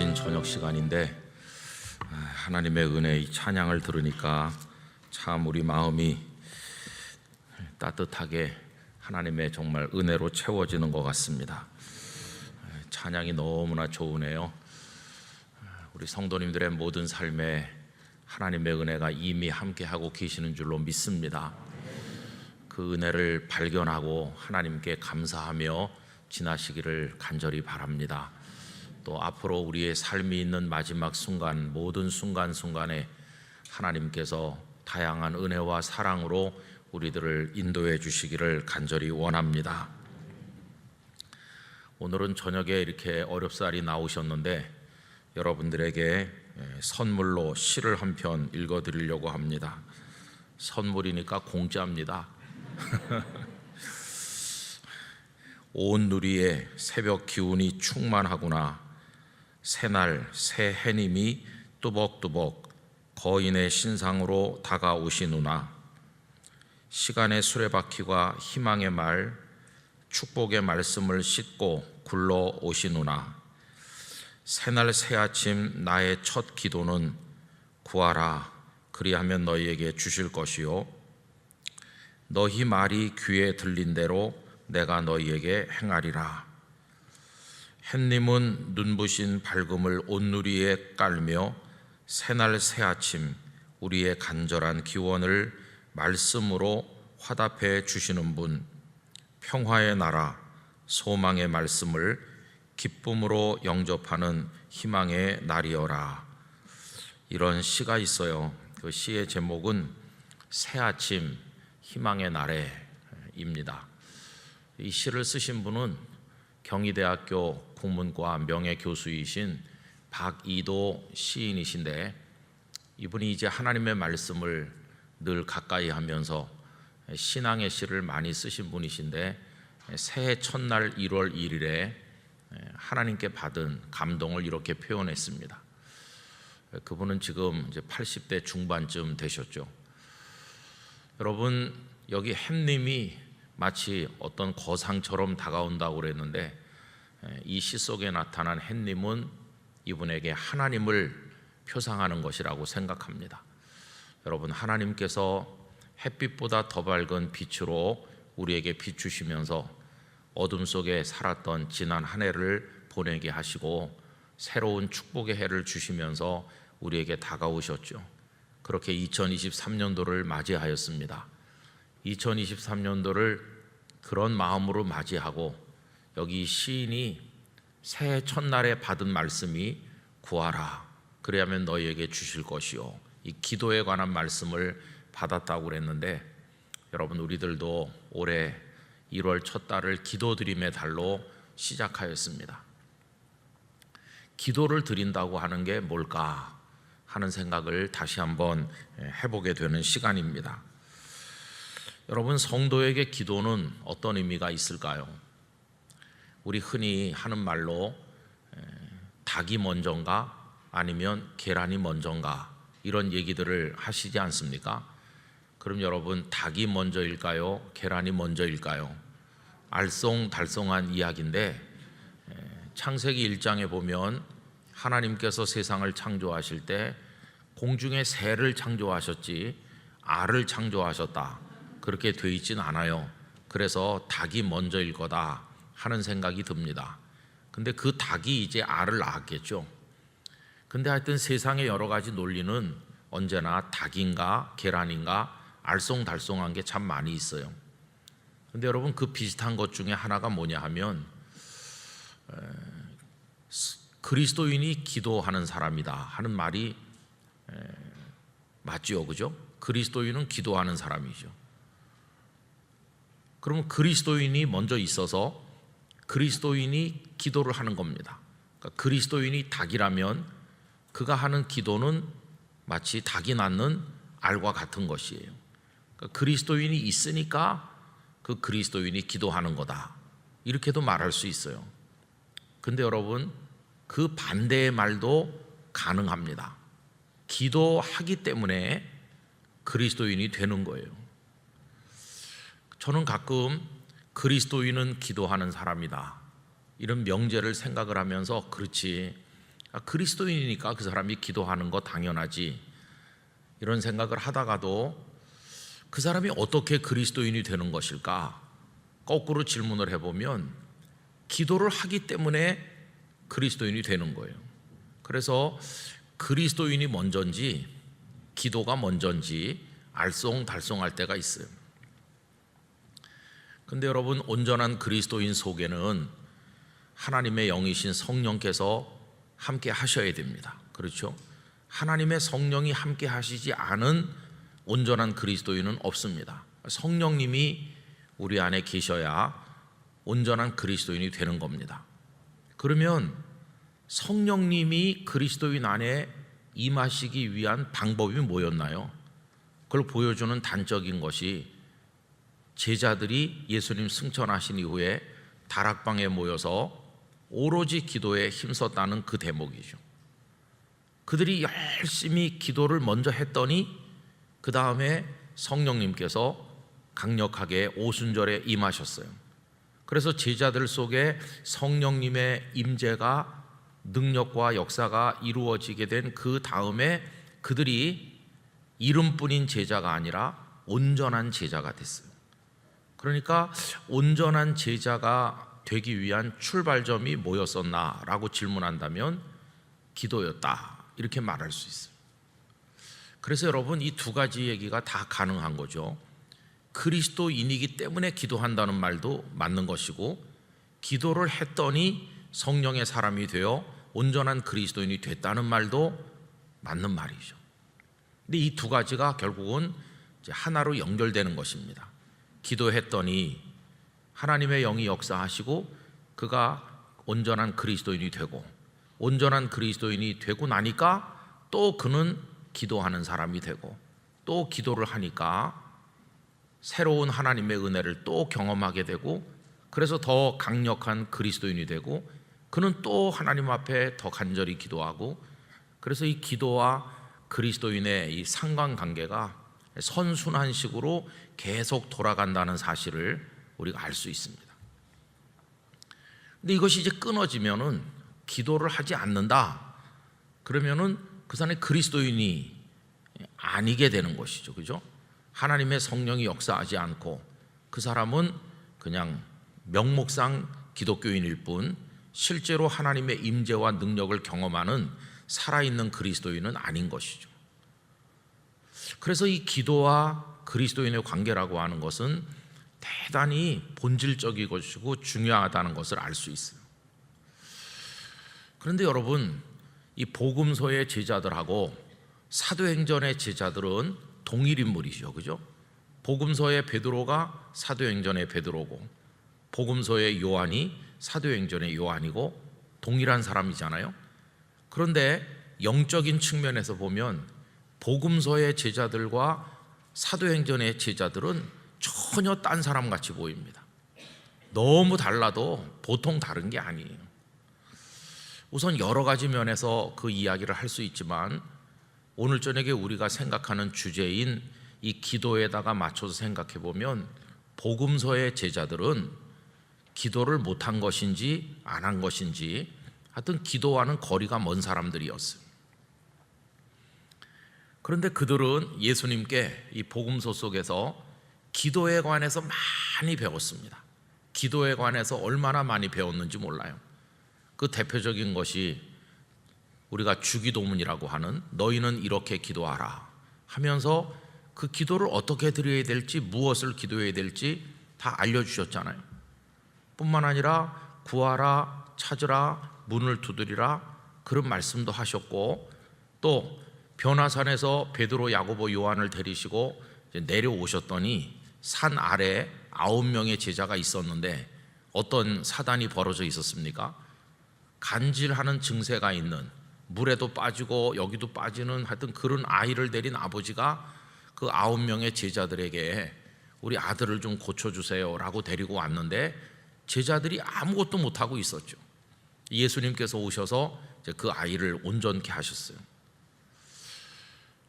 늦은 저녁 시간인데 하나님의 은혜 이 찬양을 들으니까 참 우리 마음이 따뜻하게 하나님의 정말 은혜로 채워지는 것 같습니다. 찬양이 너무나 좋으네요. 우리 성도님들의 모든 삶에 하나님의 은혜가 이미 함께하고 계시는 줄로 믿습니다. 그 은혜를 발견하고 하나님께 감사하며 지나시기를 간절히 바랍니다. 또 앞으로 우리의 삶이 있는 마지막 순간, 모든 순간순간에 하나님께서 다양한 은혜와 사랑으로 우리들을 인도해 주시기를 간절히 원합니다. 오늘은 저녁에 이렇게 어렵사리 나오셨는데 여러분들에게 선물로 시를 한 편 읽어드리려고 합니다. 선물이니까 공짜입니다. 온 누리에 새벽 기운이 충만하구나. 새날 새 해님이 뚜벅뚜벅 거인의 신상으로 다가오시누나. 시간의 수레바퀴가 희망의 말, 축복의 말씀을 싣고 굴러오시누나. 새날 새아침 나의 첫 기도는 구하라 그리하면 너희에게 주실 것이요 너희 말이 귀에 들린 대로 내가 너희에게 행하리라. 햇님은 눈부신 밝음을 온누리에 깔며 새날 새아침 우리의 간절한 기원을 말씀으로 화답해 주시는 분, 평화의 나라 소망의 말씀을 기쁨으로 영접하는 희망의 날이여라. 이런 시가 있어요. 그 시의 제목은 새아침 희망의 날에입니다. 이 시를 쓰신 분은 경희대학교 국문과 명예교수이신 박이도 시인이신데 이분이 이제 하나님의 말씀을 늘 가까이 하면서 신앙의 시를 많이 쓰신 분이신데 새해 첫날 1월 1일에 하나님께 받은 감동을 이렇게 표현했습니다. 그분은 지금 이제 80대 중반쯤 되셨죠. 여러분, 여기 햇님이 마치 어떤 거상처럼 다가온다고 그랬는데 이 시 속에 나타난 햇님은 이분에게 하나님을 표상하는 것이라고 생각합니다. 여러분, 하나님께서 햇빛보다 더 밝은 빛으로 우리에게 비추시면서 어둠 속에 살았던 지난 한 해를 보내게 하시고 새로운 축복의 해를 주시면서 우리에게 다가오셨죠. 그렇게 2023년도를 맞이하였습니다. 2023년도를 그런 마음으로 맞이하고 여기 시인이 새해 첫날에 받은 말씀이 구하라 그리하면 너희에게 주실 것이요 이 기도에 관한 말씀을 받았다고 그랬는데 여러분, 우리들도 올해 1월 첫 달을 기도드림의 달로 시작하였습니다. 기도를 드린다고 하는 게 뭘까 하는 생각을 다시 한번 해보게 되는 시간입니다. 여러분, 성도에게 기도는 어떤 의미가 있을까요? 우리 흔히 하는 말로 닭이 먼저인가 아니면 계란이 먼저인가 이런 얘기들을 하시지 않습니까? 그럼 여러분, 닭이 먼저일까요? 계란이 먼저일까요? 알쏭달쏭한 이야기인데 창세기 1장에 보면 하나님께서 세상을 창조하실 때 공중에 새를 창조하셨지 알을 창조하셨다 그렇게 돼 있진 않아요. 그래서 닭이 먼저일 거다 하는 생각이 듭니다. 근데 그 닭이 이제 알을 낳았겠죠. 근데 하여튼 세상의 여러 가지 논리는 언제나 닭인가 계란인가 알쏭달쏭한 게 참 많이 있어요. 근데 여러분, 그 비슷한 것 중에 하나가 뭐냐 하면 그리스도인이 기도하는 사람이다 하는 말이 맞지요, 그죠? 그리스도인은 기도하는 사람이죠. 그러면 그리스도인이 먼저 있어서 그리스도인이 기도를 하는 겁니다. 그러니까 그리스도인이 닭이라면 그가 하는 기도는 마치 닭이 낳는 알과 같은 것이에요. 그러니까 그리스도인이 있으니까 그 그리스도인이 기도하는 거다 이렇게도 말할 수 있어요. 근데 여러분, 그 반대의 말도 가능합니다. 기도하기 때문에 그리스도인이 되는 거예요. 저는 가끔 그리스도인은 기도하는 사람이다 이런 명제를 생각을 하면서 그렇지 그리스도인이니까 그 사람이 기도하는 거 당연하지, 이런 생각을 하다가도 그 사람이 어떻게 그리스도인이 되는 것일까? 거꾸로 질문을 해보면 기도를 하기 때문에 그리스도인이 되는 거예요. 그래서 그리스도인이 먼저인지 기도가 먼저인지 알쏭달쏭할 때가 있어요. 근데 여러분, 온전한 그리스도인 속에는 하나님의 영이신 성령께서 함께 하셔야 됩니다. 그렇죠? 하나님의 성령이 함께 하시지 않은 온전한 그리스도인은 없습니다. 성령님이 우리 안에 계셔야 온전한 그리스도인이 되는 겁니다. 그러면 성령님이 그리스도인 안에 임하시기 위한 방법이 뭐였나요? 그걸 보여주는 단적인 것이 제자들이 예수님 승천하신 이후에 다락방에 모여서 오로지 기도에 힘썼다는 그 대목이죠. 그들이 열심히 기도를 먼저 했더니 그 다음에 성령님께서 강력하게 오순절에 임하셨어요. 그래서 제자들 속에 성령님의 임재가, 능력과 역사가 이루어지게 된 그 다음에 그들이 이름뿐인 제자가 아니라 온전한 제자가 됐어요. 그러니까 온전한 제자가 되기 위한 출발점이 뭐였었나라고 질문한다면 기도였다, 이렇게 말할 수 있어요. 그래서 여러분, 이 두 가지 얘기가 다 가능한 거죠. 그리스도인이기 때문에 기도한다는 말도 맞는 것이고, 기도를 했더니 성령의 사람이 되어 온전한 그리스도인이 됐다는 말도 맞는 말이죠. 근데 이 두 가지가 결국은 이제 하나로 연결되는 것입니다. 기도했더니 하나님의 영이 역사하시고 그가 온전한 그리스도인이 되고, 온전한 그리스도인이 되고 나니까 또 그는 기도하는 사람이 되고, 또 기도를 하니까 새로운 하나님의 은혜를 또 경험하게 되고, 그래서 더 강력한 그리스도인이 되고, 그는 또 하나님 앞에 더 간절히 기도하고, 그래서 이 기도와 그리스도인의 이 상관관계가 선순환식으로 계속 돌아간다는 사실을 우리가 알 수 있습니다. 근데 이것이 이제 끊어지면은, 기도를 하지 않는다 그러면은 그 사람이 그리스도인이 아니게 되는 것이죠. 그죠? 하나님의 성령이 역사하지 않고 그 사람은 그냥 명목상 기독교인일 뿐 실제로 하나님의 임재와 능력을 경험하는 살아있는 그리스도인은 아닌 것이죠. 그래서 이 기도와 그리스도인의 관계라고 하는 것은 대단히 본질적인 것이고 중요하다는 것을 알 수 있어요. 그런데 여러분, 이 복음서의 제자들하고 사도행전의 제자들은 동일 인물이죠. 그죠? 복음서의 베드로가 사도행전의 베드로고, 복음서의 요한이 사도행전의 요한이고 동일한 사람이잖아요. 그런데 영적인 측면에서 보면 복음서의 제자들과 사도행전의 제자들은 전혀 딴 사람 같이 보입니다. 너무 달라도 보통 다른 게 아니에요. 우선 여러 가지 면에서 그 이야기를 할 수 있지만, 오늘 저녁에 우리가 생각하는 주제인 이 기도에다가 맞춰서 생각해 보면 복음서의 제자들은 기도를 못한 것인지 안 한 것인지 하여튼 기도와는 거리가 먼 사람들이었어요. 그런데 그들은 예수님께 이 복음서 속에서 기도에 관해서 많이 배웠습니다. 기도에 관해서 얼마나 많이 배웠는지 몰라요. 그 대표적인 것이 우리가 주기도문이라고 하는 너희는 이렇게 기도하라 하면서 그 기도를 어떻게 드려야 될지, 무엇을 기도해야 될지 다 알려주셨잖아요. 뿐만 아니라 구하라, 찾으라, 문을 두드리라, 그런 말씀도 하셨고, 또 변화산에서 베드로, 야고보, 요한을 데리시고 내려오셨더니 산 아래 9명의 제자가 있었는데 어떤 사단이 벌어져 있었습니까? 간질하는 증세가 있는, 물에도 빠지고 여기도 빠지는 하여튼 그런 아이를 데린 아버지가 그 9명의 제자들에게 우리 아들을 좀 고쳐주세요 라고 데리고 왔는데 제자들이 아무것도 못하고 있었죠. 예수님께서 오셔서 그 아이를 온전케 하셨어요.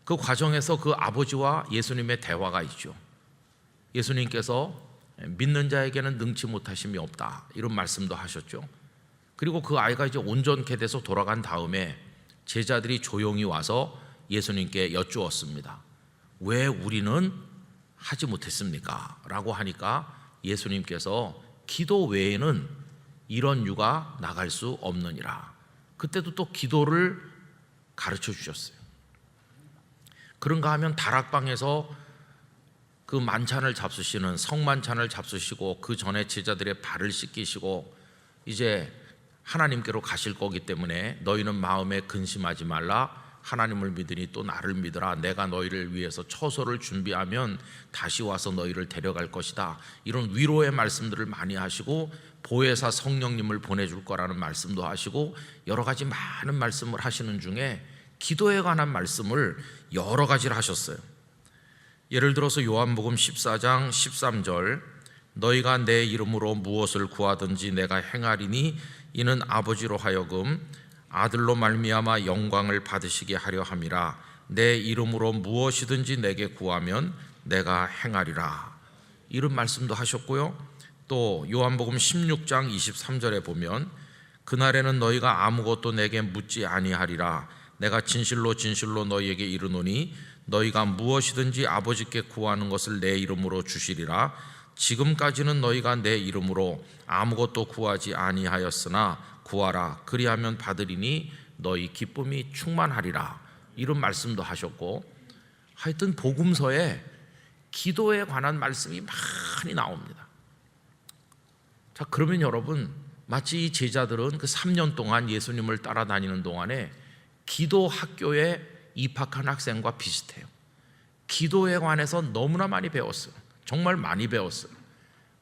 그 과정에서 그 아버지와 예수님의 대화가 있죠. 예수님께서 믿는 자에게는 능치 못하심이 없다, 이런 말씀도 하셨죠. 그리고 그 아이가 이제 온전케 돼서 돌아간 다음에 제자들이 조용히 와서 예수님께 여쭈었습니다. 왜 우리는 하지 못했습니까? 라고 하니까 예수님께서 기도 외에는 이런 유가 나갈 수 없느니라. 그때도 또 기도를 가르쳐 주셨어요. 그런가 하면 다락방에서 그 만찬을 잡수시는 성만찬을 잡수시고 그 전에 제자들의 발을 씻기시고 이제 하나님께로 가실 거기 때문에 너희는 마음에 근심하지 말라. 하나님을 믿으니 또 나를 믿으라. 내가 너희를 위해서 처소를 준비하면 다시 와서 너희를 데려갈 것이다. 이런 위로의 말씀들을 많이 하시고 보혜사 성령님을 보내줄 거라는 말씀도 하시고 여러 가지 많은 말씀을 하시는 중에 기도에 관한 말씀을 여러 가지를 하셨어요. 예를 들어서 요한복음 14장 13절 너희가 내 이름으로 무엇을 구하든지 내가 행하리니 이는 아버지로 하여금 아들로 말미암아 영광을 받으시게 하려 함이라. 내 이름으로 무엇이든지 내게 구하면 내가 행하리라. 이런 말씀도 하셨고요. 또 요한복음 16장 23절에 보면 그날에는 너희가 아무것도 내게 묻지 아니하리라. 내가 진실로 진실로 너희에게 이르노니 너희가 무엇이든지 아버지께 구하는 것을 내 이름으로 주시리라. 지금까지는 너희가 내 이름으로 아무것도 구하지 아니하였으나 구하라. 그리하면 받으리니 너희 기쁨이 충만하리라. 이런 말씀도 하셨고 하여튼 복음서에 기도에 관한 말씀이 많이 나옵니다. 자, 그러면 여러분 마치 이 제자들은 그 3년 동안 예수님을 따라다니는 동안에 기도 학교에 입학한 학생과 비슷해요. 기도에 관해서 너무나 많이 배웠어요. 정말 많이 배웠어요.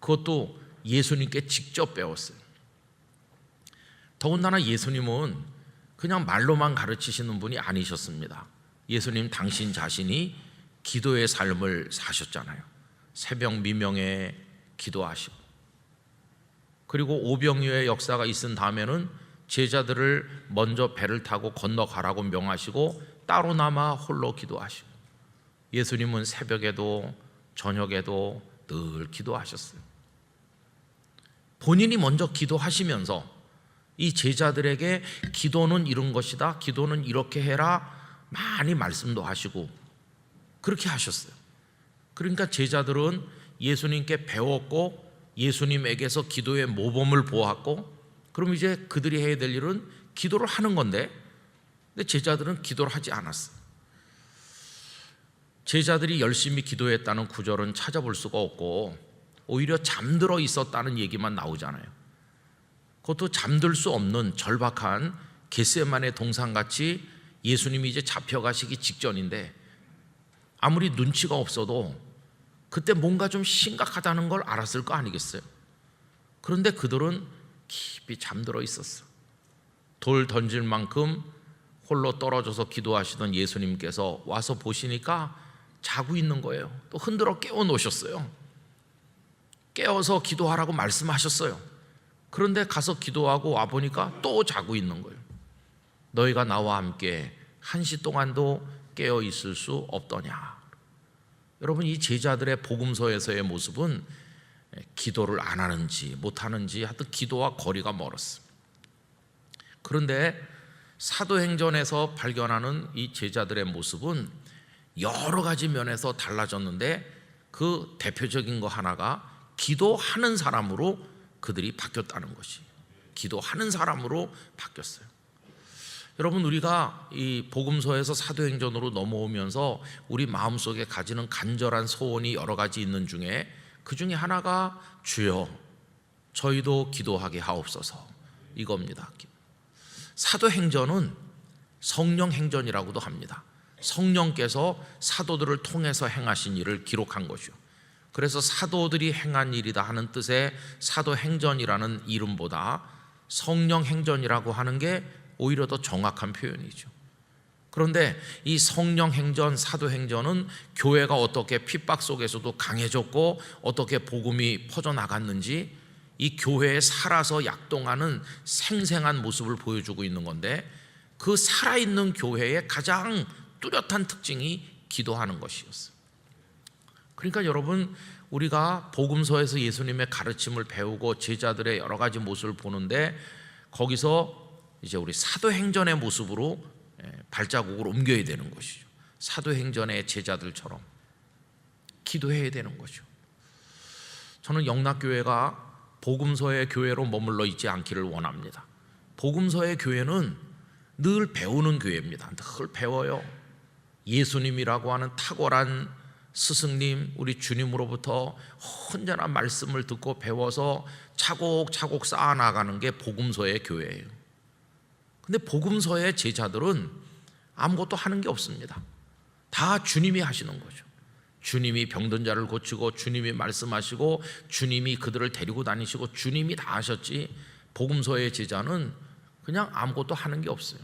그것도 예수님께 직접 배웠어요. 더군다나 예수님은 그냥 말로만 가르치시는 분이 아니셨습니다. 예수님 당신 자신이 기도의 삶을 사셨잖아요. 새벽 미명에 기도하시고 그리고 오병이어의 역사가 있은 다음에는 제자들을 먼저 배를 타고 건너가라고 명하시고 따로 남아 홀로 기도하시고 예수님은 새벽에도 저녁에도 늘 기도하셨어요. 본인이 먼저 기도하시면서 이 제자들에게 기도는 이런 것이다, 기도는 이렇게 해라 많이 말씀도 하시고 그렇게 하셨어요. 그러니까 제자들은 예수님께 배웠고 예수님에게서 기도의 모범을 보았고 그럼 이제 그들이 해야 될 일은 기도를 하는 건데 근데 제자들은 기도를 하지 않았어요. 제자들이 열심히 기도했다는 구절은 찾아볼 수가 없고 오히려 잠들어 있었다는 얘기만 나오잖아요. 그것도 잠들 수 없는 절박한 겟세마네 동산같이 예수님이 이제 잡혀가시기 직전인데 아무리 눈치가 없어도 그때 뭔가 좀 심각하다는 걸 알았을 거 아니겠어요? 그런데 그들은 깊이 잠들어 있었어. 돌 던질 만큼 홀로 떨어져서 기도하시던 예수님께서 와서 보시니까 자고 있는 거예요. 또 흔들어 깨워 놓으셨어요. 깨워서 기도하라고 말씀하셨어요. 그런데 가서 기도하고 와보니까 또 자고 있는 거예요. 너희가 나와 함께 1시 동안도 깨어 있을 수 없더냐. 여러분 이 제자들의 복음서에서의 모습은 기도를 안 하는지 못하는지 하여튼 기도와 거리가 멀었어요. 그런데 사도행전에서 발견하는 이 제자들의 모습은 여러 가지 면에서 달라졌는데 그 대표적인 거 하나가 기도하는 사람으로 그들이 바뀌었다는 것이 기도하는 사람으로 바뀌었어요. 여러분 우리가 이 복음서에서 사도행전으로 넘어오면서 우리 마음속에 가지는 간절한 소원이 여러 가지 있는 중에 그 중에 하나가 주여 저희도 기도하게 하옵소서 이겁니다. 사도행전은 성령행전이라고도 합니다. 성령께서 사도들을 통해서 행하신 일을 기록한 것이요. 그래서 사도들이 행한 일이다 하는 뜻의 사도행전이라는 이름보다 성령행전이라고 하는 게 오히려 더 정확한 표현이죠. 그런데 이 성령행전, 사도행전은 교회가 어떻게 핍박 속에서도 강해졌고 어떻게 복음이 퍼져나갔는지 이 교회에 살아서 약동하는 생생한 모습을 보여주고 있는 건데 그 살아있는 교회의 가장 뚜렷한 특징이 기도하는 것이었어요. 그러니까 여러분 우리가 복음서에서 예수님의 가르침을 배우고 제자들의 여러 가지 모습을 보는데 거기서 이제 우리 사도행전의 모습으로 발자국을 옮겨야 되는 것이죠. 사도행전의 제자들처럼 기도해야 되는 거죠. 저는 영락교회가 복음서의 교회로 머물러 있지 않기를 원합니다. 복음서의 교회는 늘 배우는 교회입니다. 늘 배워요. 예수님이라고 하는 탁월한 스승님, 우리 주님으로부터 언제나 말씀을 듣고 배워서 차곡차곡 쌓아나가는 게 복음서의 교회예요. 근데 복음서의 제자들은 아무것도 하는 게 없습니다. 다 주님이 하시는 거죠. 주님이 병든 자를 고치고, 주님이 말씀하시고, 주님이 그들을 데리고 다니시고, 주님이 다 하셨지, 복음서의 제자는 그냥 아무것도 하는 게 없어요.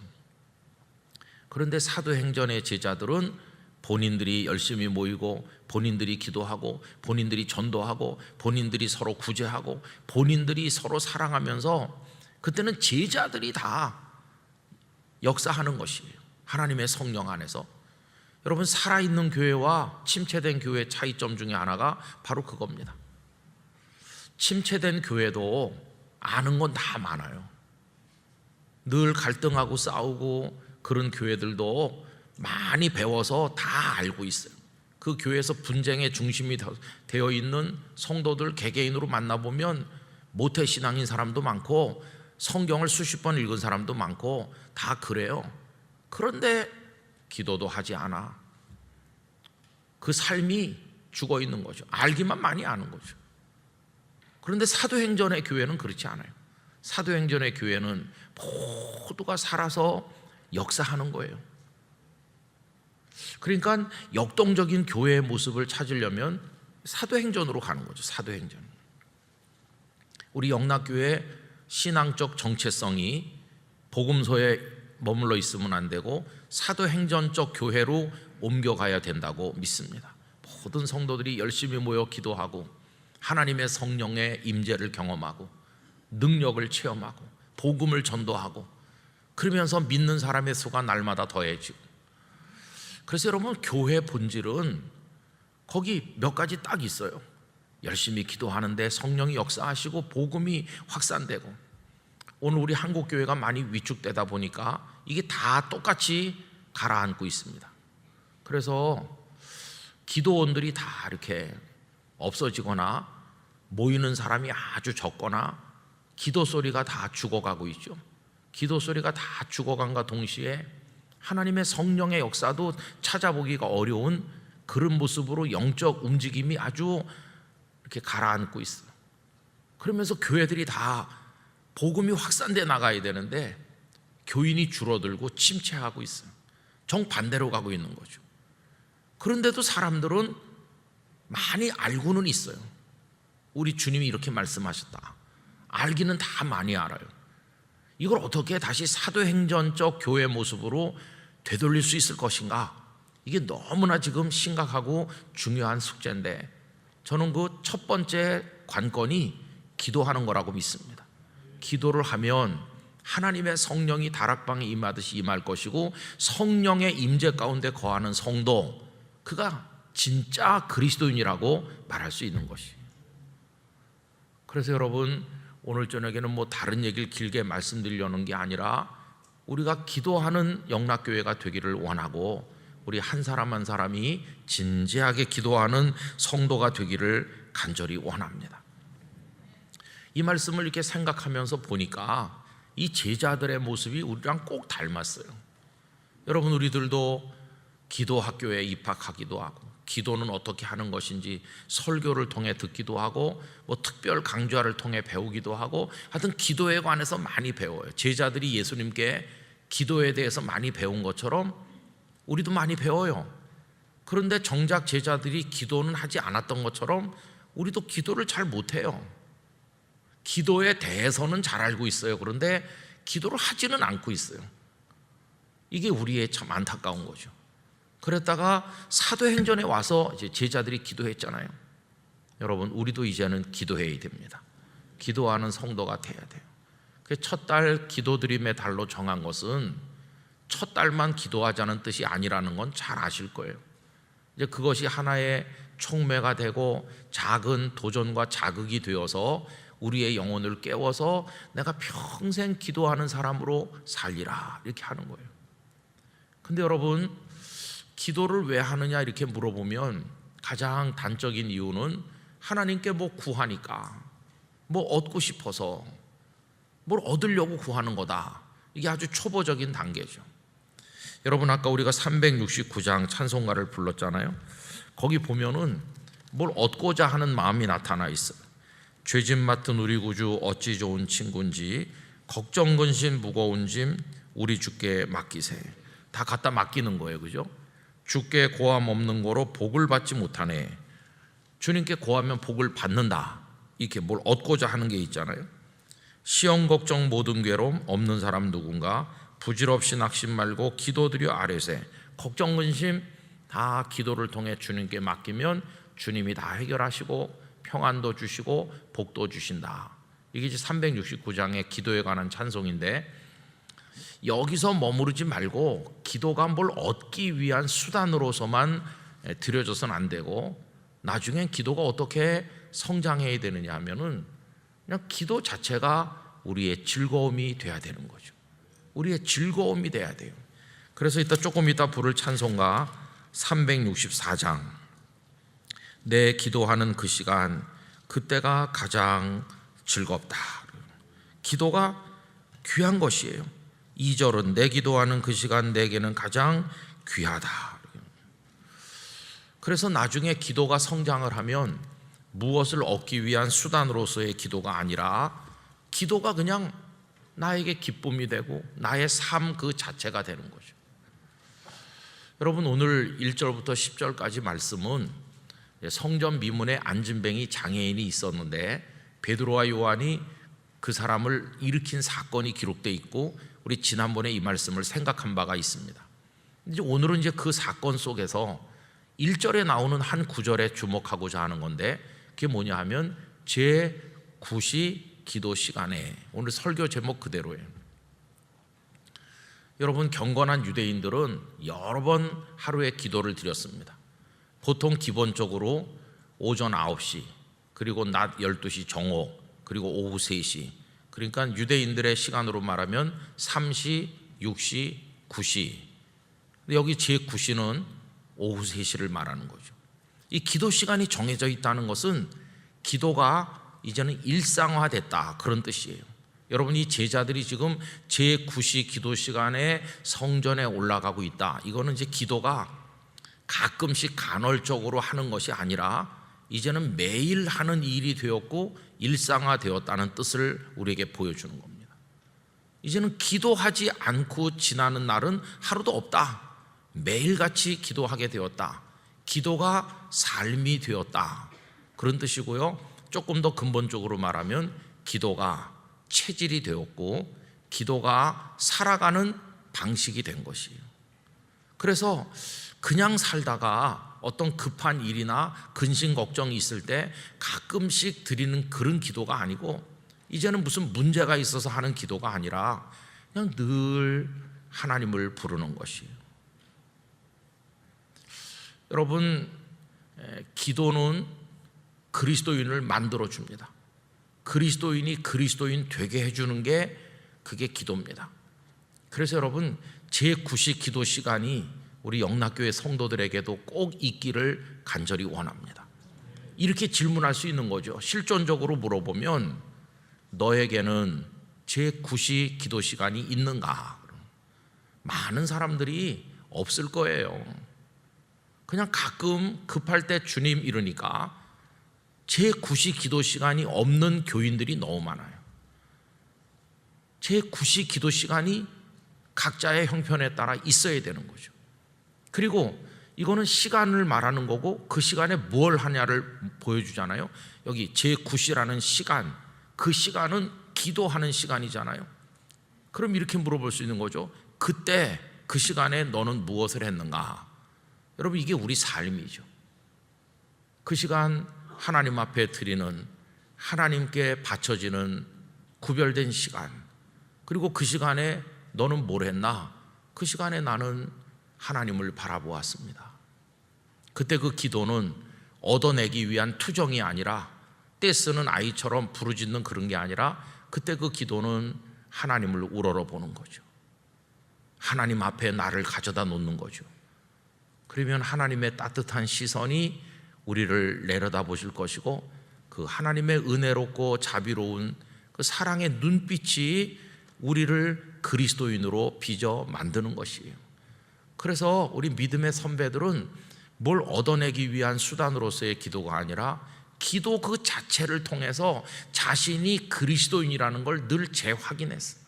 그런데 사도행전의 제자들은 본인들이 열심히 모이고, 본인들이 기도하고, 본인들이 전도하고, 본인들이 서로 구제하고, 본인들이 서로 사랑하면서, 그때는 제자들이 다 역사하는 것이에요. 하나님의 성령 안에서. 여러분, 살아있는 교회와 침체된 교회의 차이점 중에 하나가 바로 그겁니다. 침체된 교회도 아는 건 다 많아요. 늘 갈등하고 싸우고 그런 교회들도 많이 배워서 다 알고 있어요. 그 교회에서 분쟁의 중심이 되어 있는 성도들 개개인으로 만나보면 모태신앙인 사람도 많고 성경을 수십 번 읽은 사람도 많고 다 그래요. 그런데 기도도 하지 않아. 그 삶이 죽어 있는 거죠. 알기만 많이 아는 거죠. 그런데 사도행전의 교회는 그렇지 않아요. 사도행전의 교회는 모두가 살아서 역사하는 거예요. 그러니까 역동적인 교회의 모습을 찾으려면 사도행전으로 가는 거죠. 사도행전. 우리 영락교회 신앙적 정체성이 복음서에 머물러 있으면 안 되고 사도행전적 교회로 옮겨가야 된다고 믿습니다. 모든 성도들이 열심히 모여 기도하고 하나님의 성령의 임재를 경험하고 능력을 체험하고 복음을 전도하고 그러면서 믿는 사람의 수가 날마다 더해지고. 그래서 여러분, 교회 본질은 거기 몇 가지 딱 있어요. 열심히 기도하는데 성령이 역사하시고 복음이 확산되고. 오늘 우리 한국교회가 많이 위축되다 보니까 이게 다 똑같이 가라앉고 있습니다. 그래서 기도원들이 다 이렇게 없어지거나 모이는 사람이 아주 적거나 기도 소리가 다 죽어가고 있죠. 기도 소리가 다 죽어간과 동시에 하나님의 성령의 역사도 찾아보기가 어려운 그런 모습으로 영적 움직임이 아주 이렇게 가라앉고 있어요. 그러면서 교회들이 다 복음이 확산돼 나가야 되는데 교인이 줄어들고 침체하고 있어요. 정반대로 가고 있는 거죠. 그런데도 사람들은 많이 알고는 있어요. 우리 주님이 이렇게 말씀하셨다. 알기는 다 많이 알아요. 이걸 어떻게 다시 사도행전적 교회 모습으로 되돌릴 수 있을 것인가? 이게 너무나 지금 심각하고 중요한 숙제인데 저는 그 첫 번째 관건이 기도하는 거라고 믿습니다. 기도를 하면 하나님의 성령이 다락방에 임하듯이 임할 것이고 성령의 임재 가운데 거하는 성도, 그가 진짜 그리스도인이라고 말할 수 있는 것이에요. 그래서 여러분, 오늘 저녁에는 뭐 다른 얘기를 길게 말씀드리려는 게 아니라 우리가 기도하는 영락교회가 되기를 원하고 우리 한 사람 한 사람이 진지하게 기도하는 성도가 되기를 간절히 원합니다. 이 말씀을 이렇게 생각하면서 보니까 이 제자들의 모습이 우리랑 꼭 닮았어요. 여러분, 우리들도 기도 학교에 입학하기도 하고 기도는 어떻게 하는 것인지 설교를 통해 듣기도 하고 뭐 특별 강좌를 통해 배우기도 하고 하여튼 기도에 관해서 많이 배워요. 제자들이 예수님께 기도에 대해서 많이 배운 것처럼 우리도 많이 배워요. 그런데 정작 제자들이 기도는 하지 않았던 것처럼 우리도 기도를 잘 못해요. 기도에 대해서는 잘 알고 있어요. 그런데 기도를 하지는 않고 있어요. 이게 우리의 참 안타까운 거죠. 그랬다가 사도행전에 와서 이제 제자들이 기도했잖아요. 여러분, 우리도 이제는 기도해야 됩니다. 기도하는 성도가 돼야 돼요. 첫 달 기도드림의 달로 정한 것은 첫 달만 기도하자는 뜻이 아니라는 건 잘 아실 거예요. 이제 그것이 하나의 촉매가 되고 작은 도전과 자극이 되어서 우리의 영혼을 깨워서 내가 평생 기도하는 사람으로 살리라, 이렇게 하는 거예요. 근데 여러분, 기도를 왜 하느냐 이렇게 물어보면 가장 단적인 이유는 하나님께 뭐 구하니까, 뭐 얻고 싶어서, 뭘 얻으려고 구하는 거다. 이게 아주 초보적인 단계죠. 여러분, 아까 우리가 369장 찬송가를 불렀잖아요. 거기 보면은 뭘 얻고자 하는 마음이 나타나 있어요. 죄짐 맡은 우리 구주 어찌 좋은 친구인지, 걱정 근심 무거운 짐 우리 주께 맡기세. 다 갖다 맡기는 거예요, 그죠? 주께 고함 없는 거로 복을 받지 못하네. 주님께 고하면 복을 받는다, 이렇게 뭘 얻고자 하는 게 있잖아요. 시험 걱정 모든 괴로움 없는 사람 누군가, 부질없이 낙심 말고 기도드려 아뢰세. 걱정 근심 다 기도를 통해 주님께 맡기면 주님이 다 해결하시고 평안도 주시고 복도 주신다. 이게 이제 369장의 기도에 관한 찬송인데, 여기서 머무르지 말고 기도가 뭘 얻기 위한 수단으로서만 드려져서는 안 되고, 나중엔 기도가 어떻게 성장해야 되느냐 하면은 그냥 기도 자체가 우리의 즐거움이 돼야 되는 거죠. 우리의 즐거움이 돼야 돼요. 그래서 조금 이따 부를 찬송가 364장, 내 기도하는 그 시간, 그때가 가장 즐겁다. 기도가 귀한 것이에요. 2절은 내 기도하는 그 시간 내게는 가장 귀하다. 그래서 나중에 기도가 성장을 하면 무엇을 얻기 위한 수단으로서의 기도가 아니라, 기도가 그냥 나에게 기쁨이 되고 나의 삶 그 자체가 되는 거죠. 여러분, 오늘 1절부터 10절까지 말씀은 성전 미문에 안진뱅이 장애인이 있었는데 베드로와 요한이 그 사람을 일으킨 사건이 기록되어 있고, 우리 지난번에 이 말씀을 생각한 바가 있습니다. 이제 오늘은 이제 그 사건 속에서 1절에 나오는 한 구절에 주목하고자 하는 건데, 그게 뭐냐 하면 제9시 기도 시간에, 오늘 설교 제목 그대로예요. 여러분, 경건한 유대인들은 여러 번 하루에 기도를 드렸습니다. 보통 기본적으로 오전 9시, 그리고 낮 12시 정오, 그리고 오후 3시, 그러니까 유대인들의 시간으로 말하면 3시, 6시, 9시. 여기 제9시는 오후 3시를 말하는 거죠. 이 기도 시간이 정해져 있다는 것은 기도가 이제는 일상화됐다, 그런 뜻이에요. 여러분, 이 제자들이 지금 제9시 기도 시간에 성전에 올라가고 있다. 이거는 이제 기도가 가끔씩 간헐적으로 하는 것이 아니라 이제는 매일 하는 일이 되었고 일상화되었다는 뜻을 우리에게 보여주는 겁니다. 이제는 기도하지 않고 지나는 날은 하루도 없다. 매일같이 기도하게 되었다. 기도가 삶이 되었다, 그런 뜻이고요. 조금 더 근본적으로 말하면 기도가 체질이 되었고 기도가 살아가는 방식이 된 것이에요. 그래서 그냥 살다가 어떤 급한 일이나 근심 걱정이 있을 때 가끔씩 드리는 그런 기도가 아니고, 이제는 무슨 문제가 있어서 하는 기도가 아니라 그냥 늘 하나님을 부르는 것이에요. 여러분, 기도는 그리스도인을 만들어 줍니다. 그리스도인이 그리스도인 되게 해주는 게 그게 기도입니다. 그래서 여러분, 제9시 기도 시간이 우리 영락교회 성도들에게도 꼭 있기를 간절히 원합니다. 이렇게 질문할 수 있는 거죠. 실존적으로 물어보면 너에게는 제9시 기도 시간이 있는가? 많은 사람들이 없을 거예요. 그냥 가끔 급할 때 주님 이러니까 제9시 기도 시간이 없는 교인들이 너무 많아요. 제9시 기도 시간이 각자의 형편에 따라 있어야 되는 거죠. 그리고 이거는 시간을 말하는 거고 그 시간에 뭘 하냐를 보여주잖아요. 여기 제9시라는 시간, 그 시간은 기도하는 시간이잖아요. 그럼 이렇게 물어볼 수 있는 거죠. 그때 그 시간에 너는 무엇을 했는가? 여러분, 이게 우리 삶이죠. 그 시간 하나님 앞에 드리는, 하나님께 바쳐지는 구별된 시간, 그리고 그 시간에 너는 뭘 했나? 그 시간에 나는 하나님을 바라보았습니다. 그때 그 기도는 얻어내기 위한 투정이 아니라 때 쓰는 아이처럼 부르짖는 그런 게 아니라 그때 그 기도는 하나님을 우러러보는 거죠. 하나님 앞에 나를 가져다 놓는 거죠. 그러면 하나님의 따뜻한 시선이 우리를 내려다보실 것이고 그 하나님의 은혜롭고 자비로운 그 사랑의 눈빛이 우리를 그리스도인으로 빚어 만드는 것이에요. 그래서 우리 믿음의 선배들은 뭘 얻어내기 위한 수단으로서의 기도가 아니라 기도 그 자체를 통해서 자신이 그리스도인이라는 걸 늘 재확인했어요.